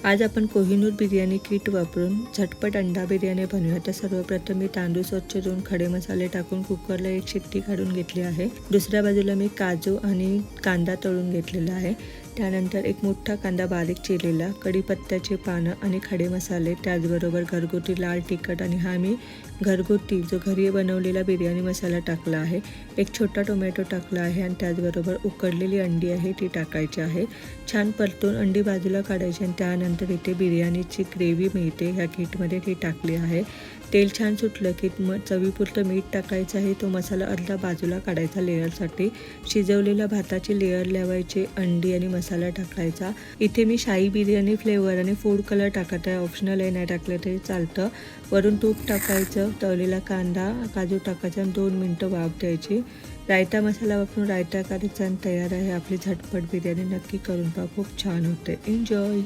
आज आपण कोहिनूर बिर्याणी किट वापरून झटपट अंडा बिर्याणी बनवूया। तर सर्वप्रथम मी तांदूळ स्वच्छ धुवून खडे मसाले टाकून कुकरला एक शिट्टी काढून घेतली आहे। दुसऱ्या बाजूला मी काजू आणि कांदा तळून घेतलेला आहे। त्यानंतर एक मोठा कांदा बारीक चिरलेला, कढीपत्त्याची पानं आणि खडे मसाले, त्याचबरोबर घरगुती लाल तिखट आणि हा मी घरगुती जो घरी बनवलेला बिर्याणी मसाला टाकला आहे। एक छोटा टोमॅटो टाकला आहे आणि त्याचबरोबर उकडलेली अंडी आहे ती टाकायची आहे। छान परतून अंडी बाजूला काढायची आणि त्यानंतर इथे बिर्याणीची ग्रेव्ही मिळते ह्या किटमध्ये ती टाकली आहे। तेल छान सुटलं की चवीपुरतं मीठ टाकायचं आहे। तो मसाला अर्धा बाजूला काढायचा लेअरसाठी। शिजवलेल्या भाताची लेअर लावायची, अंडी आणि मसाला टाकायचा। इथे मी शाही बिर्याणी फ्लेवर आणि फूड कलर टाकत आहे, ऑप्शनल आहे, नाही टाकलं तरी चालतं। वरून तूप टाकायचं, तळलेला कांदा काजू टाकायचा आणि 2 मिनटं वाफ द्यायची। रायता मसाला वापरून रायता करायचा आणि तयार आहे आपली झटपट बिर्याणी। नक्की करून पहा, खूप छान होते। एन्जॉय।